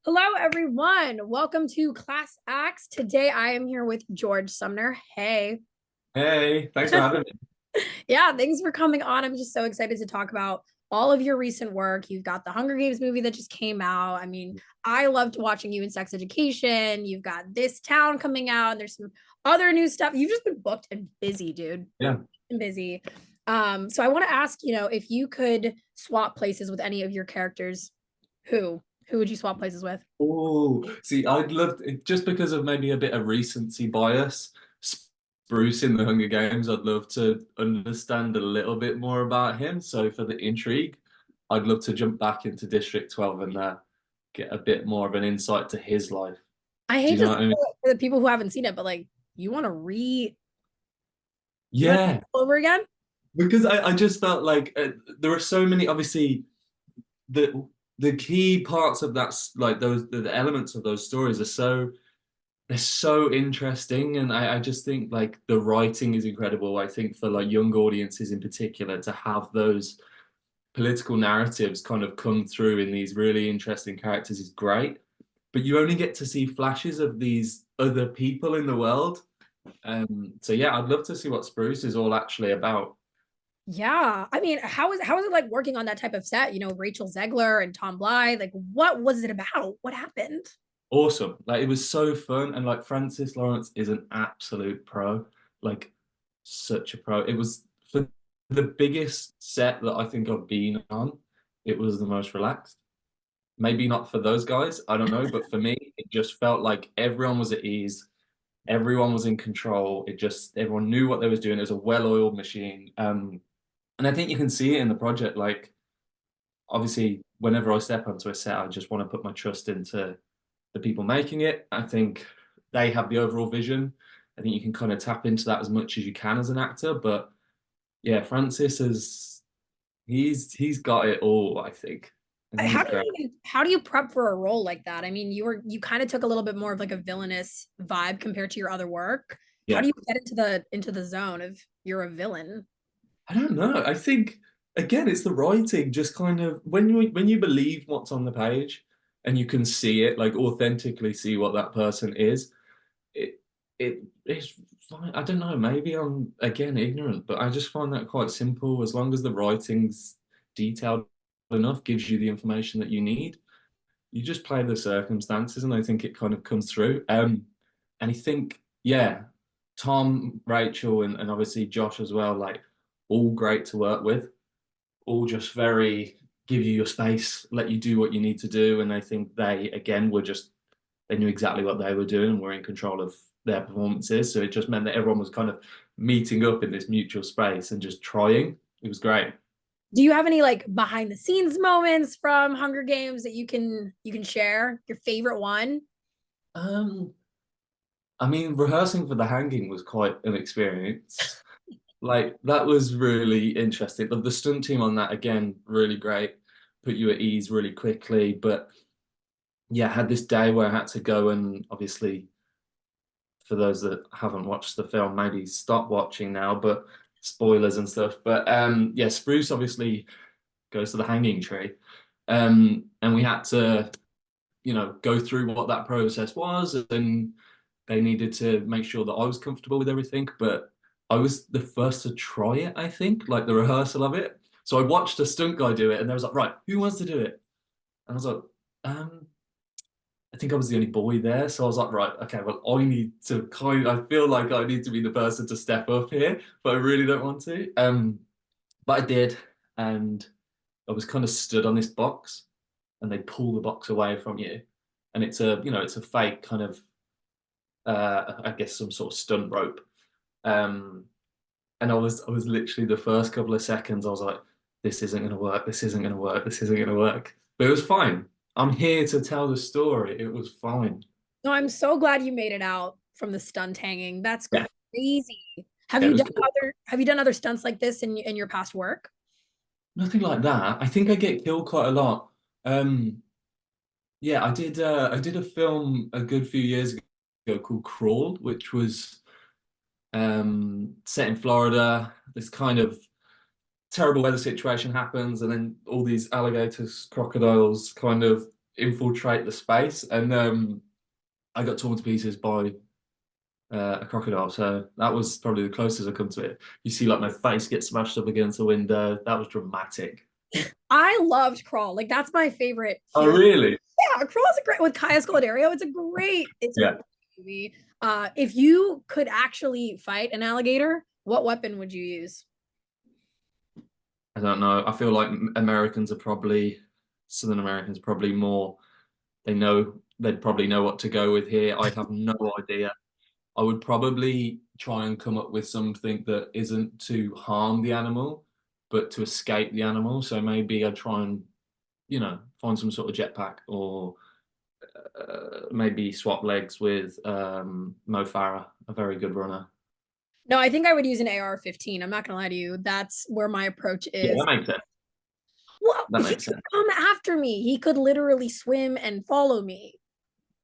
Hello, everyone. Welcome to Class Acts. Today I am here with George Somner. Hey. Hey, thanks for having me. Yeah, thanks for coming on. I'm just so excited to talk about all of your recent work. You've got the Hunger Games movie that just came out. I mean, I loved watching you in Sex Education. You've got This Town coming out. There's some other new stuff. You've just been booked and busy, dude. Yeah. And busy. So I want to ask, if you could swap places with any of your characters, who? Who would you swap places with? Oh, see, I'd love just because of maybe a bit of recency bias. Bruce in the Hunger Games, I'd love to understand a little bit more about him. So for the intrigue, I'd love to jump back into District 12 and get a bit more of an insight to his life. I Do hate you know to say what I mean? it for the people who haven't seen it, but like, you want to re, you want to Yeah, all over again? because I just felt like there are so many, obviously, the key parts of like those the elements of those stories are they're so interesting, and I just think like the writing is incredible. I think for like young audiences in particular to have those political narratives kind of come through in these really interesting characters is great, but you only get to see flashes of these other people in the world. So yeah, I'd love to see what Spruce is all actually about. Yeah. I mean, how is it like working on that type of set? Rachel Zegler and Tom Blythe. Like, what was it about? What happened? Awesome. Like it was so fun, and like Francis Lawrence is an absolute pro. Like such a pro. It was for the biggest set that I think I've been on. It was the most relaxed. Maybe not for those guys, I don't know, but for me, it just felt like everyone was at ease. Everyone was in control. It just everyone knew what they was doing. It was a well-oiled machine. And I think you can see it in the project. Like obviously, whenever I step onto a set, I just want to put my trust into the people making it. I think they have the overall vision. I think you can kind of tap into that as much as you can as an actor. But yeah, Francis is he's got it all, I think. I think How he's do great. you prep for a role like that? I mean, you kind of took a little bit more of like a villainous vibe compared to your other work. How do Yeah. you get into the zone of you're a villain? I don't know. I think again, it's the writing. Just kind of when you believe what's on the page and you can see it, like authentically see what that person is, it it's fine. I don't know. Maybe I'm again ignorant, but I just find that quite simple. As long as the writing's detailed enough, gives you the information that you need. You just play the circumstances, and I think it kind of comes through. And I think, yeah, Tom, Rachel, and obviously Josh as well, like all great to work with, all just very give you your space, let you do what you need to do. And I think they, again, were just, they knew exactly what they were doing and were in control of their performances. So it just meant that everyone was kind of meeting up in this mutual space and just trying. It was great. Do you have any like behind the scenes moments from Hunger Games that you can share? Your favorite one? Um, I mean, rehearsing for the hanging was quite an experience. Like that was really interesting. The stunt team on that again, really great. Put you at ease really quickly. But yeah, I had this day where I had to go and obviously for those that haven't watched the film, maybe stop watching now, but spoilers and stuff. But yeah, Spruce obviously goes to the hanging tree. And we had to, go through what that process was, and they needed to make sure that I was comfortable with everything. But I was the first to try it, I think, like the rehearsal of it. So I watched a stunt guy do it, and they was like, right, who wants to do it? And I was like, um, I think I was the only boy there. So I was like, right, okay, well, I feel like I need to be the person to step up here, but I really don't want to. But I did, and I was kind of stood on this box, and they pull the box away from you, and it's a fake kind of, I guess some sort of stunt rope. Um, and I was literally the first couple of seconds, I was like, this isn't gonna work, this isn't gonna work, this isn't gonna work. But it was fine. I'm here to tell the story. It was fine. No, I'm so glad you made it out from the stunt hanging. That's Yeah, crazy. Have yeah, it you was done good. other stunts like this in your past work? Nothing like that. I think I get killed quite a lot. Um, yeah, I did a film a good few years ago called Crawl, which was set in Florida. This kind of terrible weather situation happens, and then all these alligators, crocodiles kind of infiltrate the space, and I got torn to pieces by a crocodile. So that was probably the closest I come to it. You see, like my face get smashed up against the window. That was dramatic. I loved Crawl. Like that's my favorite Oh, fear. really? Yeah, Crawl is a great with Kaya Scodelario. It's a great Yeah. movie. If you could actually fight an alligator, what weapon would you use? I don't know. I feel like Americans are probably Southern Americans probably more. They'd probably know what to go with here. I have no idea. I would probably try and come up with something that isn't to harm the animal, but to escape the animal. So maybe I'd try and, find some sort of jetpack or maybe swap legs with Mo Farah, a very good runner. No, I think I would use an AR-15. I'm not gonna lie to you. That's where my approach Yeah, that is. makes sense. Well, That he makes could sense. come after me. He could literally swim and follow me.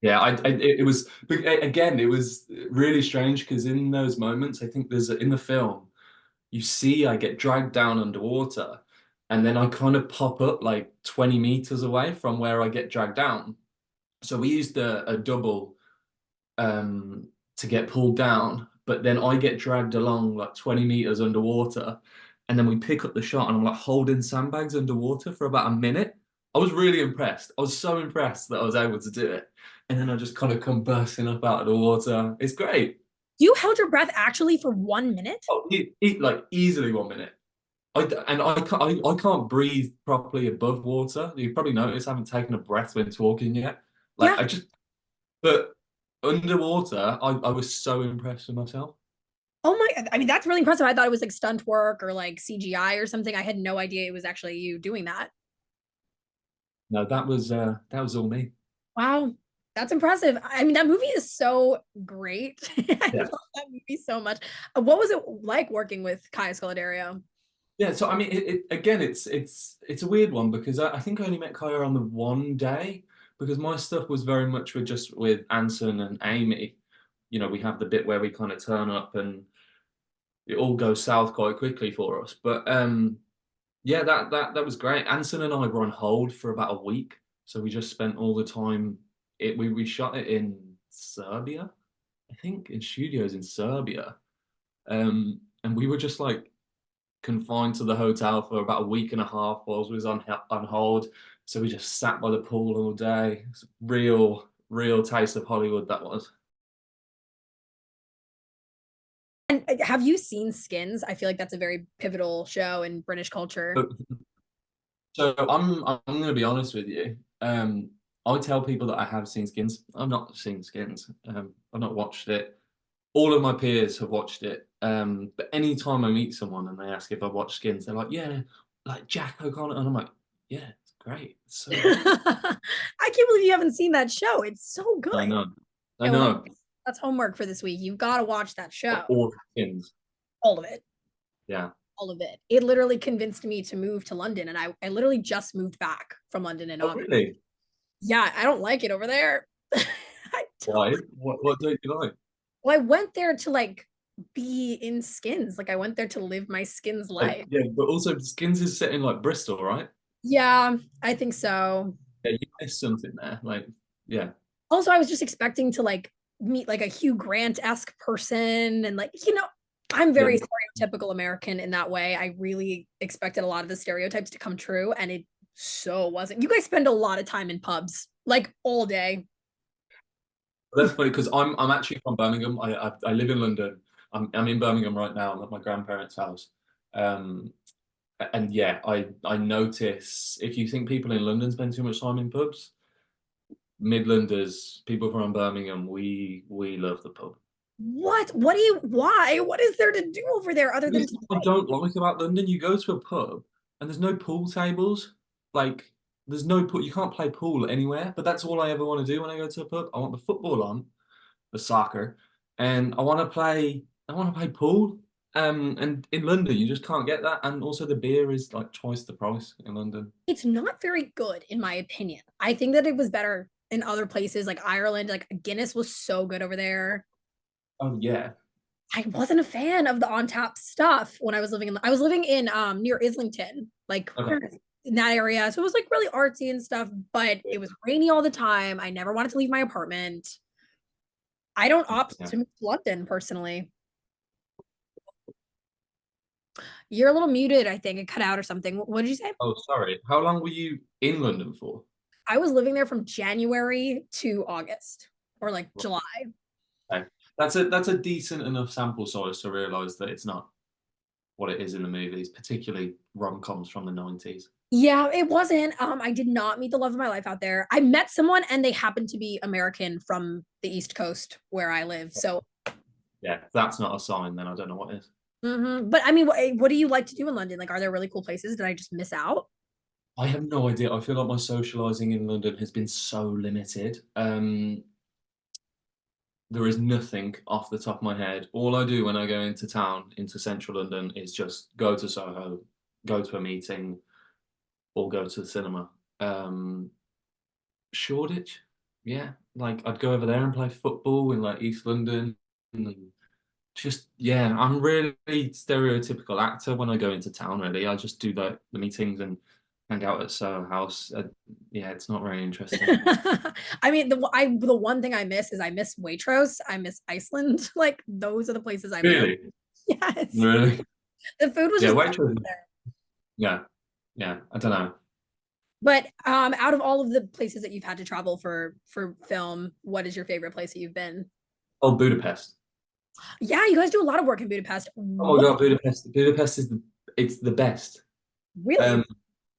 Yeah, it was, but again, it was really strange because in those moments, I think in the film, you see I get dragged down underwater, and then I kind of pop up like 20 meters away from where I get dragged down. So we used a double to get pulled down, but then I get dragged along like 20 meters underwater, and then we pick up the shot, and I'm like holding sandbags underwater for about a minute. I was really impressed. I was so impressed that I was able to do it. And then I just kind of come bursting up out of the water. It's great. You held your breath actually for 1 minute? Oh, like easily 1 minute. I can't breathe properly above water. You probably noticed I haven't taken a breath when talking yet. Like Yeah. I just, but underwater, I was so impressed with myself. Oh my, I mean, that's really impressive. I thought it was like stunt work or like CGI or something. I had no idea it was actually you doing that. No, that was all me. Wow. That's impressive. I mean, that movie is so great. I Yeah. love that movie so much. What was it like working with Kaya Scodelario? Yeah, so I mean, again, it's a weird one because I think I only met Kaya on the one day because my stuff was very much with Anson and Amy. We have the bit where we kind of turn up and it all goes south quite quickly for us. But yeah, that was great. Anson and I were on hold for about a week, so we just spent all the time. We shot it in Serbia, I think, in studios in Serbia, and we were just like confined to the hotel for about a week and a half whilst we was on hold. So we just sat by the pool all day. It's a real taste of Hollywood that was. And have you seen Skins? I feel like that's a very pivotal show in British culture. But, so I'm gonna be honest with you. I tell people that I have seen Skins. I've not seen Skins. I've not watched it. All of my peers have watched it. But anytime I meet someone and they ask if I've watched Skins, they're like, "Yeah, like Jack O'Connor," and I'm like, "Yeah, it's great. It's so good." I can't believe you haven't seen that show. It's so I good. know. I Okay, well, know. that's homework for this week. You've got to watch that show. All Skins. All of it. Yeah. All of it. It literally convinced me to move to London, and I literally just moved back from London in Oh, August. really? Yeah, I don't like it over there. I don't. Why? What don't you like? Well, I went there to like be in Skins. Like I went there to live my Skins life. Yeah, but also Skins is set in like Bristol, right? Yeah, I think so. Yeah, you missed something there. Like, yeah. Also, I was just expecting to like meet like a Hugh Grant-esque person and like, I'm Yeah. very stereotypical American in that way. I really expected a lot of the stereotypes to come true, and it so wasn't. You guys spend a lot of time in pubs, like all day. That's funny because I'm actually from Birmingham. I live in London. I'm in Birmingham right now. I'm at my grandparents' house. Um, and yeah, I notice if you think people in London spend too much time in pubs, Midlanders, people from Birmingham, we love the pub. What? Why? What is there to do over there other than This to is what I don't like about London. You go to a pub and there's no pool tables. Like there's no pool. You can't play pool anywhere. But that's all I ever want to do when I go to a pub. I want the football on, the soccer, and I want to play. I want to play pool. And in London you just can't get that. And also the beer is like twice the price in London. it's not very good in my opinion. I think that it was better in other places like Ireland. Like Guinness was so good over there. Oh yeah. I wasn't a fan of the on tap stuff when I was living in near Islington. Like Okay. where in that area. So it was like really artsy and stuff, but it was rainy all the time. I never wanted to leave my apartment. I don't opt Yeah. to move to London personally. You're a little muted, I think. It cut out or something. What did you say? Oh, sorry. How long were you in London for? I was living there from January to August or like July. Okay. That's a decent enough sample size to realize that it's not what it is in the movies, particularly rom-coms from the 90s. Yeah, it wasn't. I did not meet the love of my life out there. I met someone and they happened to be American from the East Coast where I live. So, Yeah, if that's not a sign, then I don't know what is. but I mean, what do you like to do in London? Like, are there really cool places? Did I just miss out? I have no idea. I feel like my socializing in London has been so limited. There is nothing off the top of my head. All I do when I go into town, into central London, is just go to Soho, go to a meeting, or go to the cinema. Um, Shoreditch, yeah, like I'd go over there and play football in like East London, and just yeah, I'm really stereotypical actor when I go into town. Really, I just do like the meetings and hang out at Soho House. Yeah, it's not very interesting. I mean, the one thing I miss is I miss Waitrose. I miss Iceland. Like those are the places I miss. Really, Yes, really, the food was yeah. just Waitrose, there. yeah, yeah. I don't know. But out of all of the places that you've had to travel for film, what is your favorite place that you've been? Oh, Budapest. Yeah, you guys do a lot of work in Budapest. Oh my What God, Budapest. Budapest is it's the best. really? Um,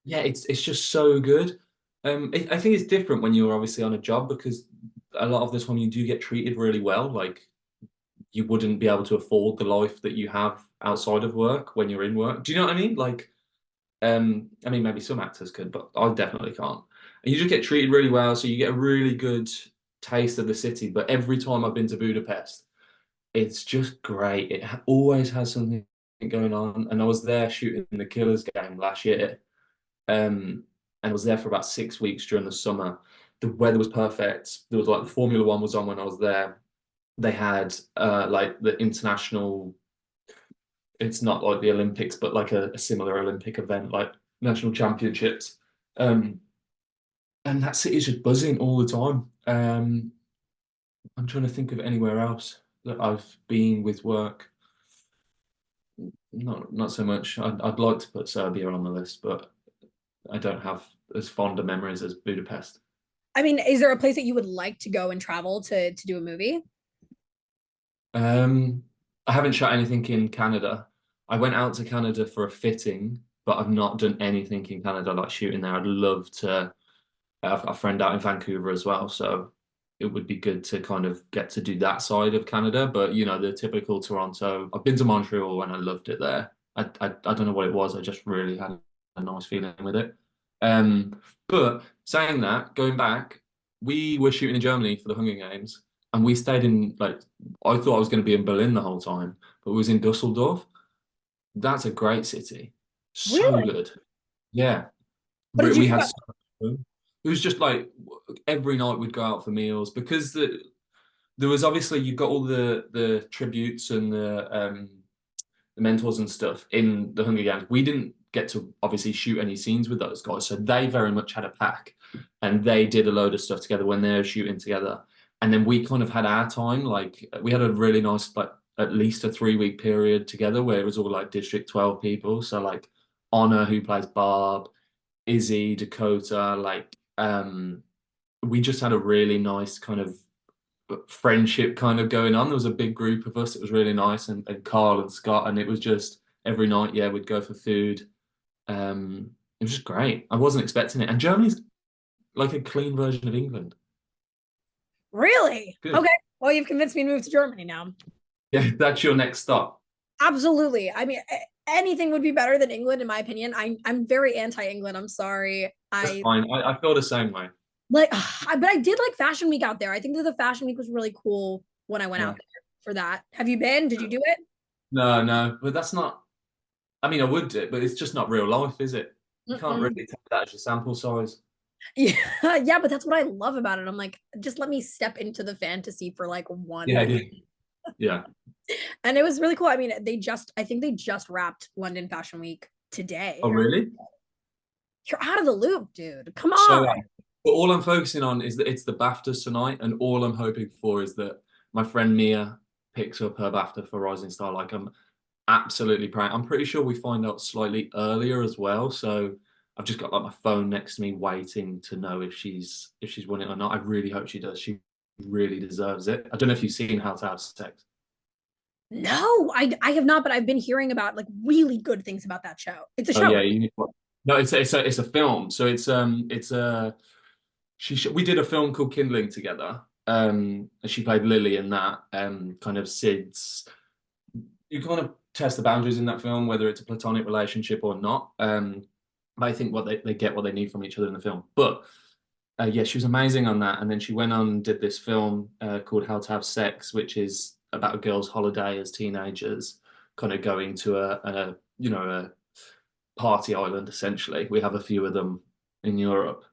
yeah, it's just so good. I think it's different when you're obviously on a job because a lot of the time you do get treated really well. Like you wouldn't be able to afford the life that you have outside of work when you're in work. Do you know what I mean? Like, I mean, maybe some actors could, but I definitely can't. And you just get treated really well, so you get a really good taste of the city. But every time I've been to Budapest, it's just great. It always has something going on. And I was there shooting the Killers game last year, and was there for about 6 weeks during the summer. The weather was perfect. There was like the Formula One was on when I was there. They had like the international. It's not like the Olympics, but like a similar Olympic event, like national championships. Um, and that city's just buzzing all the time. I'm trying to think of anywhere else that I've been with work. Not so much. I'd like to put Serbia on the list, but I don't have as fond of memories as Budapest. I mean, is there a place that you would like to go and travel to do a movie? Um, I haven't shot anything in Canada. I went out to Canada for a fitting, but I've not done anything in Canada like shooting there. I'd love to. I've got a friend out in Vancouver as well, so it would be good to kind of get to do that side of Canada. But you know, the typical Toronto. I've been to Montreal and I loved it there. I don't know what it was. I just really had a nice feeling with it. Um, but saying that, going back, we were shooting in Germany for the Hunger Games, and we stayed in like I thought I was going to be in Berlin the whole time, but we was in Dusseldorf. That's a great city. So Really? good. Yeah. What did you We do? had so much fun. It was just like every night we'd go out for meals because there was obviously you've got all the tributes and the mentors and stuff in the Hunger Games. We didn't get to obviously shoot any scenes with those guys, so they very much had a pack, and they did a load of stuff together when they were shooting together. And then we kind of had our time. Like we had a really nice, like at least a 3 week period together where it was all like District 12 people. So like Honor, who plays Barb, Izzy, Dakota, like we just had a really nice kind of friendship kind of going on. There was a big group of us. It was really nice, and Carl and Scott, and it was just every night, yeah, we'd go for food. It was just great. I wasn't expecting it. And Germany's like a clean version of England. Really? Good. Okay. Well, you've convinced me to move to Germany now. Yeah, that's your next stop. Absolutely. I mean, anything would be better than England, in my opinion. I'm very anti-England. I'm sorry. That's I fine. I feel the same way. like, but I did like Fashion Week out there. I think that the Fashion Week was really cool when I went Yeah. out there for that. Have you been? Did you do it? No, no, but that's not. I mean, I would do it, but it's just not real life, is it? You can't really Mm-mm. take that as your sample size. Yeah, yeah, but that's what I love about it. I'm like, just let me step into the fantasy for like one Yeah, week. yeah, yeah. And it was really cool. I mean, I think they just wrapped London Fashion Week Oh, today. Or really? You're out of the loop, dude. Come So, on. but all I'm focusing on is that it's the BAFTAs tonight, and all I'm hoping for is that my friend Mia picks up her BAFTA for Rising Star. Like I'm absolutely proud. I'm pretty sure we find out slightly earlier as well. So I've just got like my phone next to me, waiting to know if she's won it or not. I really hope she does. She really deserves it. I don't know if you've seen How to Have Sex. No, I have not, but I've been hearing about like really good things about that show. It's a Oh show, yeah, right? you need to. No, it's a film. So it's a we did a film called Kindling together. And she played Lily in that. Kind of Sid's. You kind of test the boundaries in that film, whether it's a platonic relationship or not. But I think they get what they need from each other in the film. But yeah, she was amazing on that. And then she went on and did this film called How to Have Sex, which is about a girl's holiday as teenagers, kind of going to a a party island. Essentially, we have a few of them in Europe,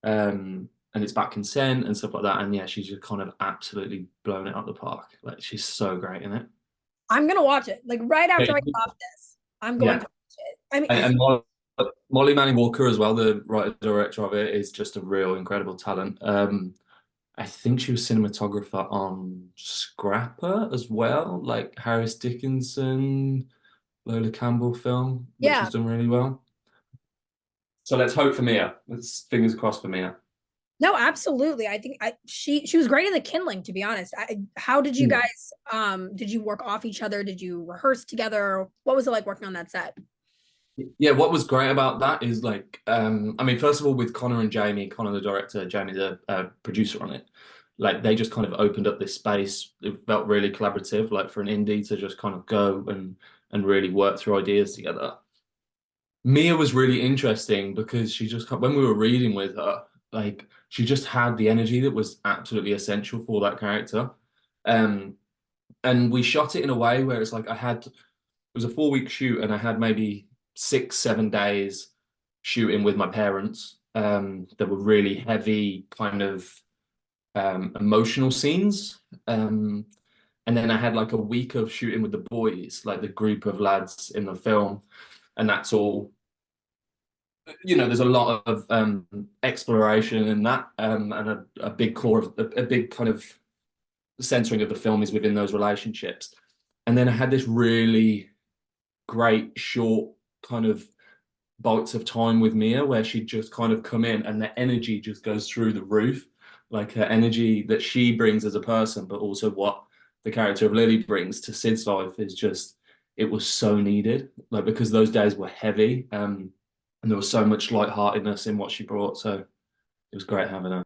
and it's about consent and stuff like that. And yeah, she's just kind of absolutely blown it out the park. Like she's so great in it. I'm gonna watch it. Like right after I get Yeah, off this, I'm going to yeah. watch it. I mean, And Molly Manning Walker as well, the writer director of it, is just a real incredible talent. I think she was cinematographer on Scrapper as well, like Harris Dickinson, Lola Campbell film, which yeah. has done really well. So let's hope for Mia. Let's fingers crossed for Mia. No, absolutely. I think she was great in the kindling, to be honest. How did you guys did you work off each other? Did you rehearse together? What was it like working on that set? Yeah, what was great about that is like, I mean, first of all, with Connor and Jamie, Connor the director, Jamie the producer on it, like they just kind of opened up this space. It felt really collaborative, like for an indie to just kind of go and really work through ideas together. Mia was really interesting because she just when we were reading with her, like she just had the energy that was absolutely essential for that character. Um, and we shot it in a way where it's like it was a 4 week shoot and I had maybe 6, 7 days shooting with my parents. That were really heavy, kind of emotional scenes. And then I had like a week of shooting with the boys, like the group of lads in the film, and that's all. There's a lot of exploration in that, and a big core of a big kind of centering of the film is within those relationships. And then I had this really great short kind of bites of time with Mia where she'd just kind of come in and the energy just goes through the roof, like her energy that she brings as a person, but also what the character of Lily brings to Sid's life is just, it was so needed, like because those days were heavy, and there was so much lightheartedness in what she brought. So it was great having her.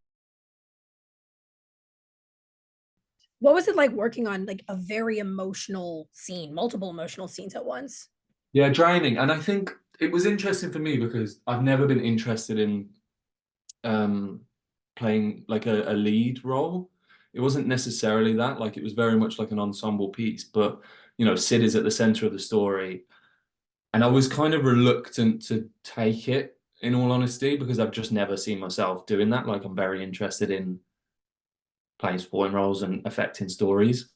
What was it like working on like a very emotional scene, multiple emotional scenes at once? Yeah, draining. And I think it was interesting for me because I've never been interested in um, playing like a lead role. It wasn't necessarily that, like it was very much like an ensemble piece, but Sid is at the center of the story. And I was kind of reluctant to take it in all honesty, because I've just never seen myself doing that. Like I'm very interested in playing supporting roles and affecting stories,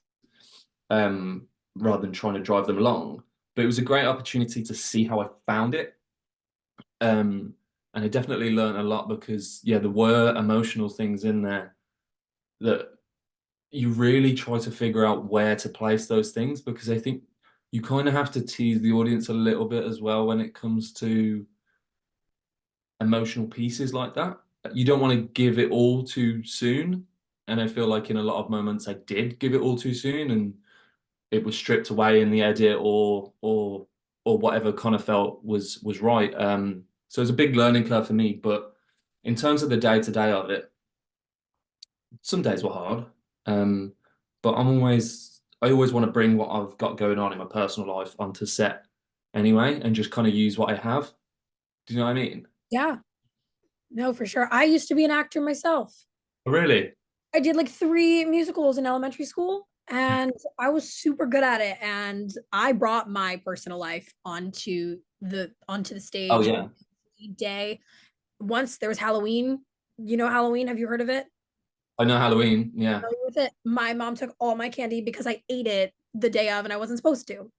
rather than trying to drive them along. But it was a great opportunity to see how I found it. Um, and I definitely learned a lot because, yeah, there were emotional things in there that you really try to figure out where to place those things, because I think you kind of have to tease the audience a little bit as well when it comes to emotional pieces like that. You don't want to give it all too soon. And I feel like in a lot of moments I did give it all too soon and it was stripped away in the edit or whatever kind of felt was right. So it's a big learning curve for me. But in terms of the day to day of it, some days were hard. Um, but I always want to bring what I've got going on in my personal life onto set anyway, and just kind of use what I have. Do you know what I mean? Yeah, no, for sure. I used to be an actor myself. Really? I did like three musicals in elementary school and I was super good at it. And I brought my personal life onto the Oh stage yeah. day. Once there was Halloween. You know Halloween? Have you heard of it? I know Halloween. Yeah. With it. My mom took all my candy because I ate it the day of and I wasn't supposed to.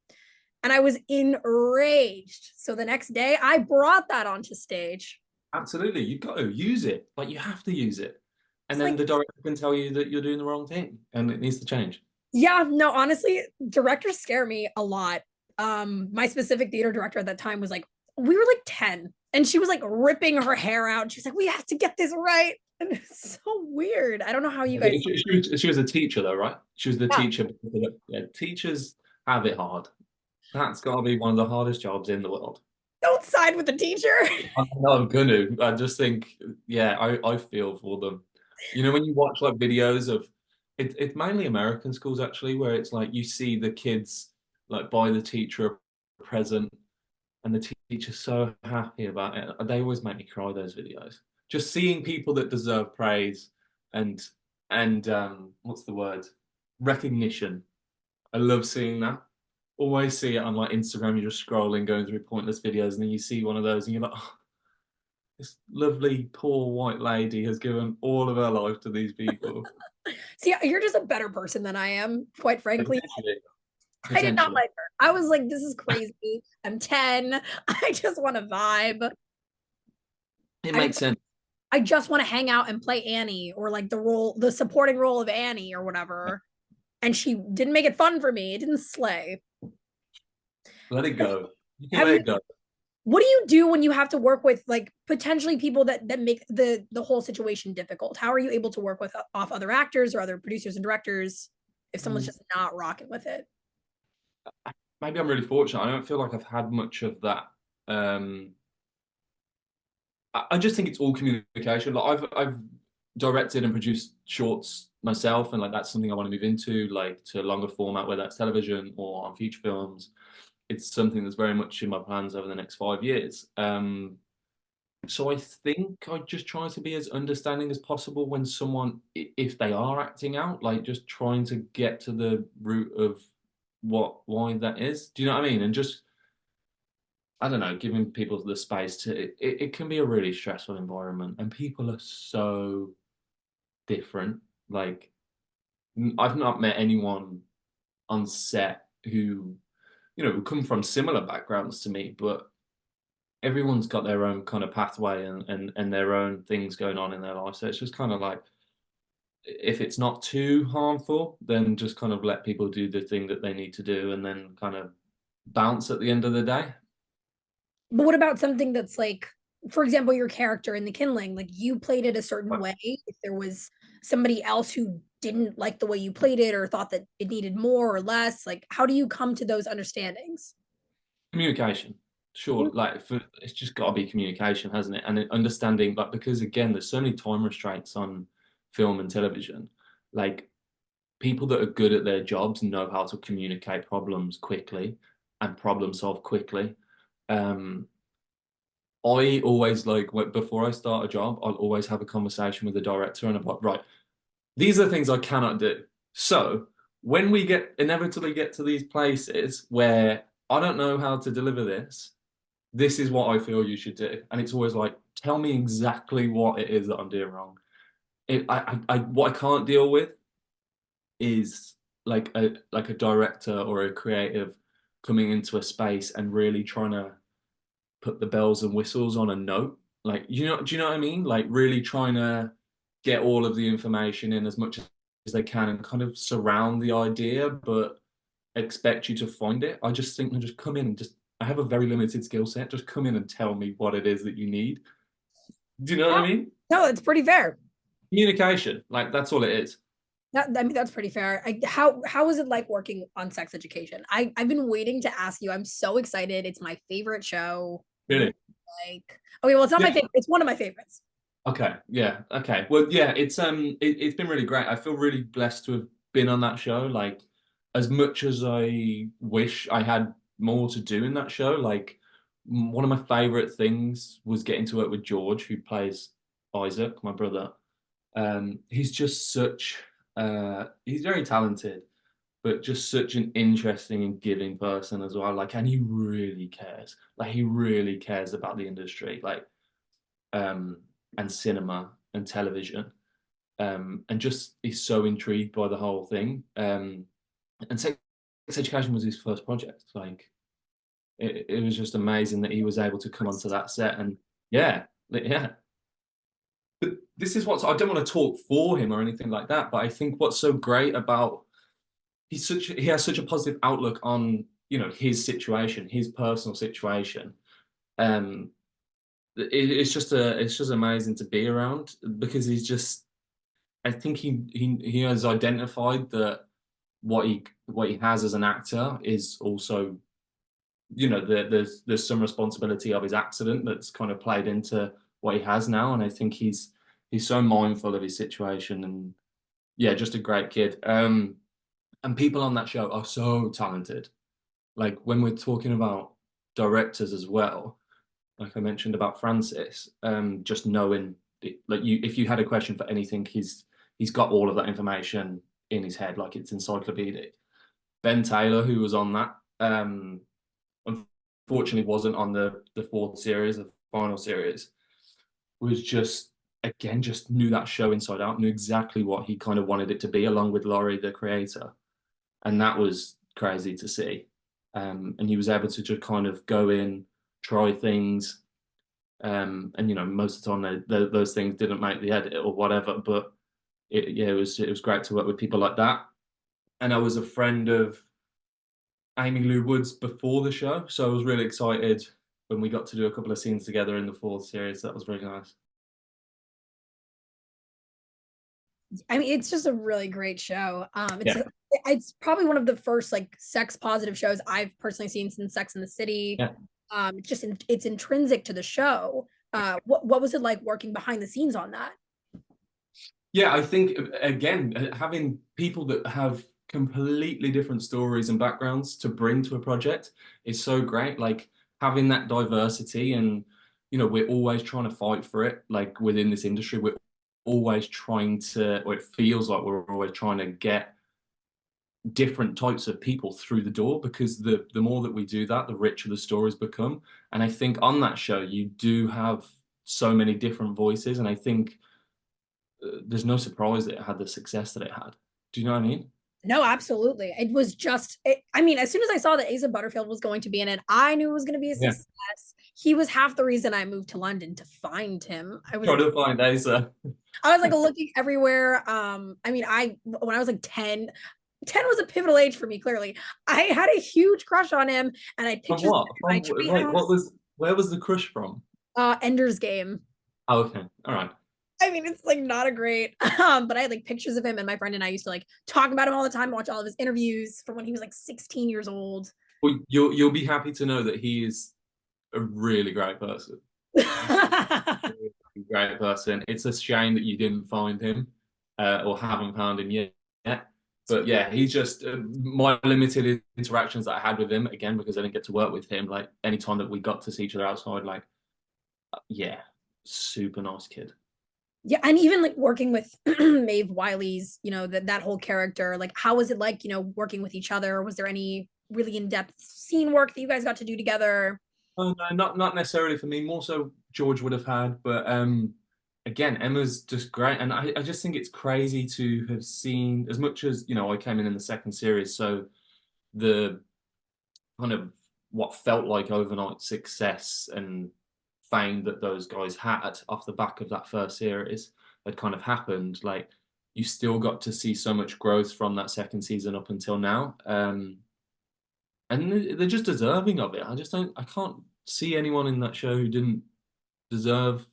And I was enraged. So the next day I brought that onto stage. Absolutely, you've got to use it. Like you have to use it, and It's then like, the director can tell you that you're doing the wrong thing and it needs to change. yeah, no, honestly, directors scare me a lot. My specific theater director at that time was like, we were like 10, and she was like ripping her hair out. She was like, we have to get this right. And it's so weird. I don't know how you guys, She was a teacher though, right? She was the yeah, teacher. Yeah, teachers have it hard. That's got to be one of the hardest jobs in the world. don't side with the teacher. I'm not gonna. I just think, yeah, I feel for them. You know, when you watch like videos of it's mainly American schools actually, where it's like you see the kids like buy the teacher a present and the teacher's so happy about it. They always make me cry, those videos. Just seeing people that deserve praise and what's the word? Recognition. I love seeing that. Always see it on like Instagram. You're just scrolling, going through pointless videos, and then you see one of those, and you're like, oh, this lovely poor white lady has given all of her life to these people. See, you're just a better person than I am, quite frankly. Potentially, I did not potentially, like her. I was like, this is crazy. I'm 10. I just want to vibe. it I makes sense. I just want to hang out and play Annie or like the supporting role of Annie or whatever. And she didn't make it fun for me. It didn't slay. Let it go. You can Have let you it go. what do you do when you have to work with like potentially people that make the whole situation difficult? How are you able to work with off other actors or other producers and directors if someone's Mm, just not rocking with it? maybe I'm really fortunate. I don't feel like I've had much of that. Um, I just think it's all communication. Like I've directed and produced shorts myself, and like that's something I want to move into, like to longer format, whether that's television or on feature films. It's something that's very much in my plans over the next 5 years. So I think I just try to be as understanding as possible when someone, if they are acting out, like just trying to get to the root of why that is. Do you know what I mean? And just, I don't know, giving people the space to, it can be a really stressful environment and people are so different. Like, I've not met anyone on set who, come from similar backgrounds to me, but everyone's got their own kind of pathway and their own things going on in their life. So it's just kind of like if it's not too harmful, then just kind of let people do the thing that they need to do and then kind of bounce at the end of the day. But what about something that's like, for example, your character in The Kindling, like you played it a certain way. If there was somebody else who didn't like the way you played it or thought that it needed more or less, like how do you come to those understandings? Communication. Sure, like it's just got to be communication, hasn't it? And understanding, like because again, there's so many time restraints on film and television. Like people that are good at their jobs know how to communicate problems quickly and problem solve quickly. Um, I always like before I start a job, I'll always have a conversation with the director and I'm like, right, these are things I cannot do. So when we inevitably get to these places where I don't know how to deliver this, this is what I feel you should do. And it's always like, tell me exactly what it is that I'm doing wrong. What I can't deal with is like a director or a creative coming into a space and really trying to put the bells and whistles on a note. Like, do you know what I mean? Like really trying to get all of the information in as much as they can and kind of surround the idea, but expect you to find it. I just think just come in and just I have a very limited skill set. Just come in and tell me what it is that you need. Do you know what Yeah. I mean? No, it's pretty fair. Communication, like that's all it is. I mean, that's pretty fair. How was it like working on Sex Education? I've been waiting to ask you. I'm so excited. It's my favorite show. Really? Like, okay, well, it's not my Yeah. favorite. It's one of my favorites. Okay. Yeah. Okay. Well, yeah, it's been really great. I feel really blessed to have been on that show. Like, as much as I wish I had more to do in that show, like one of my favorite things was getting to work with George, who plays Isaac, my brother. He's just such he's very talented, but just such an interesting and giving person as well. Like, and he really cares. Like, he really cares about the industry. Like, um, and cinema and television, and just is so intrigued by the whole thing. And sex education was his first project. Like it was just amazing that he was able to come onto that set and yeah, Yeah. But this is what's, I don't want to talk for him or anything like that, but I think what's so great about he has such a positive outlook on, his situation, his personal situation. Um, it's just amazing to be around because I think he has identified that what he has as an actor is also, there's some responsibility of his accident that's kind of played into what he has now, and I think he's so mindful of his situation, and yeah, just a great kid. And people on that show are so talented. Like when we're talking about directors as well, like I mentioned about Francis, just knowing like if you had a question for anything, he's got all of that information in his head, like it's encyclopedic. Ben Taylor, who was on that, unfortunately wasn't on the fourth series, the final series, was just again just knew that show inside out, knew exactly what he kind of wanted it to be, along with Laurie, the creator, and that was crazy to see. And he was able to just kind of go in, try things, and most of the time those things didn't make the edit or whatever. But yeah, it was great to work with people like that. And I was a friend of Amy Lou Woods before the show, so I was really excited when we got to do a couple of scenes together in the fourth series. That was really nice. I mean, it's just a really great show. Yeah, It's probably one of the first like sex positive shows I've personally seen since Sex in the City. yeah. It's intrinsic to the show. What was it like working behind the scenes on that? Yeah, I think again, having people that have completely different stories and backgrounds to bring to a project is so great. Like having that diversity, and we're always trying to fight for it. Like within this industry, we're always trying to, or it feels like we're always trying to get different types of people through the door, because the more that we do that, the richer the stories become. And I think on that show, you do have so many different voices, and I think there's no surprise that it had the success that it had. Do you know what I mean? No, absolutely. It was just, I mean, as soon as I saw that Asa Butterfield was going to be in it, I knew it was going to be a Yeah. success. He was half the reason I moved to London to find him. Try to find Asa. I was like looking everywhere. I mean, when I was like 10 was a pivotal age for me, clearly. I had a huge crush on him, and I had From pictures of what? him in my From like treehouse. where was the crush from? Ender's Game. Oh, okay. All right. I mean, it's like not a great, but I had like pictures of him, and my friend and I used to like talk about him all the time, watch all of his interviews from when he was like 16 years old. Well, you'll be happy to know that he is a really great person. Really great person. It's a shame that you didn't find him, or haven't found him yet. But yeah, he's just my limited interactions that I had with him, again, because I didn't get to work with him. Like anytime that we got to see each other outside, like yeah, super nice kid. Yeah, and even like working with Maeve Wiley's, that whole character, like how was it like, working with each other? Was there any really in-depth scene work that you guys got to do together? Oh no, not necessarily for me. More so George would have had, but again, Emma's just great, and I just think it's crazy to have seen as much as I came in the second series, so the kind of what felt like overnight success and fame that those guys had off the back of that first series had kind of happened. Like you still got to see so much growth from that second season up until now. And they're just deserving of it. I can't see anyone in that show who didn't deserve,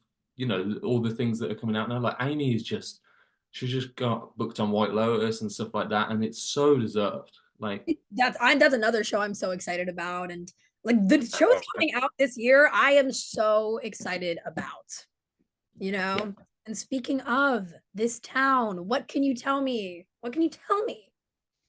all the things that are coming out now. Like Amy she just got booked on White Lotus and stuff like that, and it's so deserved. Like, That's another show I'm so excited about, and like the show is coming out this year. I am so excited about, you know. And speaking of this town, what can you tell me? What can you tell me?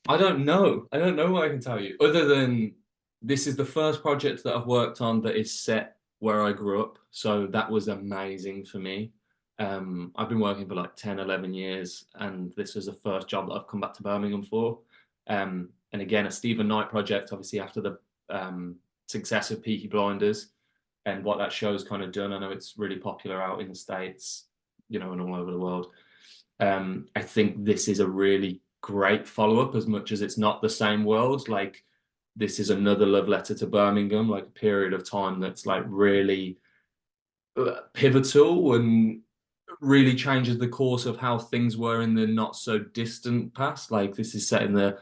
I don't know. I don't know what I can tell you, other than this is the first project that I've worked on that is set where I grew up. So that was amazing for me. I've been working for like 10, 11 years, and this was the first job that I've come back to Birmingham for. And again, a Stephen Knight project, obviously after the success of Peaky Blinders and what that show's kind of done. I know it's really popular out in the States, and all over the world. I think this is a really great follow-up, as much as it's not the same world. Like this is another love letter to Birmingham, like a period of time that's like really pivotal and really changes the course of how things were in the not so distant past. Like this is set in the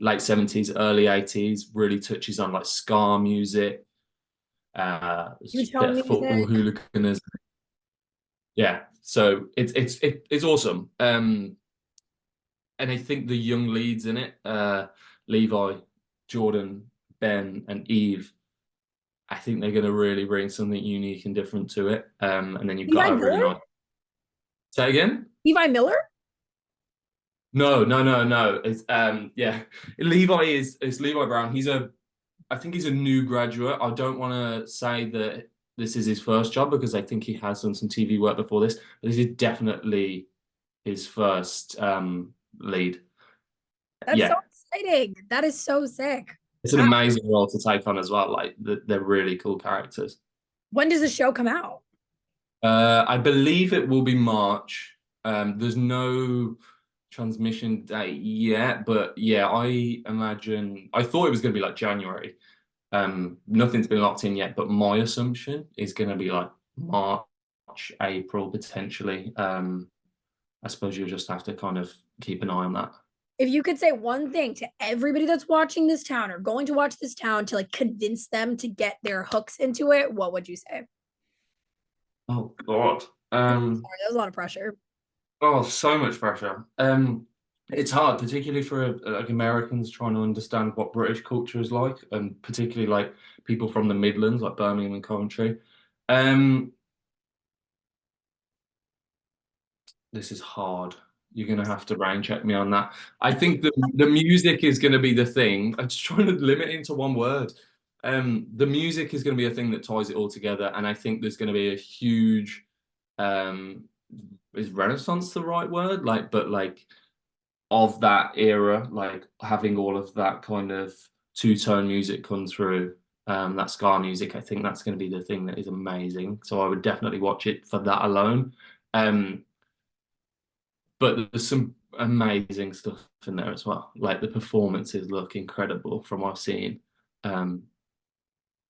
late 70s, early 80s, really touches on like ska music, You bit tell of football music. hooliganism. Yeah, so it's awesome. And I think the young leads in it, Levi, Jordan, Ben, and Eve, I think they're going to really bring something unique and different to it. And then you've Levi got a really Miller? nice. Say again? Levi Miller? No, no, no, no. It's yeah. Levi is Levi Brown. I think he's a new graduate. I don't want to say that this is his first job because I think he has done some TV work before this. But this is definitely his first lead. That's so Yeah, exciting. That is so sick. it's an amazing role to take on as well. Like they're really cool characters. When does the show come out? I believe it will be March. There's no transmission date yet, but yeah, I imagine I thought it was going to be like January. Nothing's been locked in yet, but my assumption is going to be like March, April potentially. I suppose you'll just have to kind of keep an eye on that. If you could say one thing to everybody that's watching this town or going to watch this town to like convince them to get their hooks into it, what would you say? Oh God. Sorry, that was a lot of pressure. Oh, so much pressure. It's hard, particularly for like Americans trying to understand what British culture is like, and particularly like people from the Midlands, like Birmingham and Coventry. Um, this is hard. You're gonna have to rain check me on that. I think the music is gonna be the thing. I'm just trying to limit it into one word. The music is gonna be a thing that ties it all together, and I think there's gonna be a huge um is Renaissance the right word? Like, but like of that era, like having all of that kind of two-tone music come through, that ska music, I think that's going to be the thing that is amazing. So I would definitely watch it for that alone. Um, but there's some amazing stuff in there as well. Like the performances look incredible from what I've seen. Um,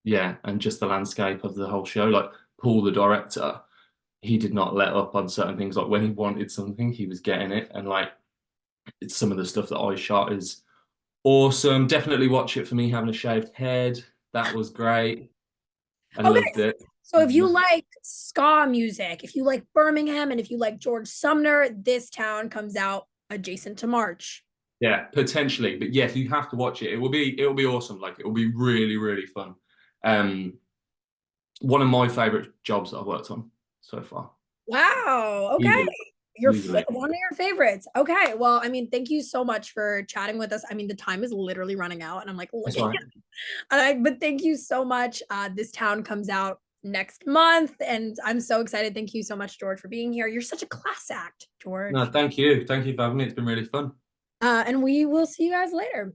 yeah, and just the landscape of the whole show. Like Paul, the director, he did not let up on certain things. Like when he wanted something, he was getting it. And like it's some of the stuff that I shot is awesome. Definitely watch it for me having a shaved head. That was great. I Okay, loved it. so if you like ska music, if you like Birmingham, and if you like George Sumner, this town comes out adjacent to March. Yeah, potentially. But yes, you have to watch it. It will be awesome. Like it will be really, really fun. Um, one of my favorite jobs that I've worked on so far. Wow. Okay. Easily. You're Easily. one of your favorites. Okay. Well, I mean, thank you so much for chatting with us. I mean, the time is literally running out, and I'm like That's looking all right. but thank you so much. This town comes out next month, and I'm so excited. Thank you so much, George, for being here. You're such a class act, No, George. thank you. Thank you for having me. It's been really fun. And we will see you guys later.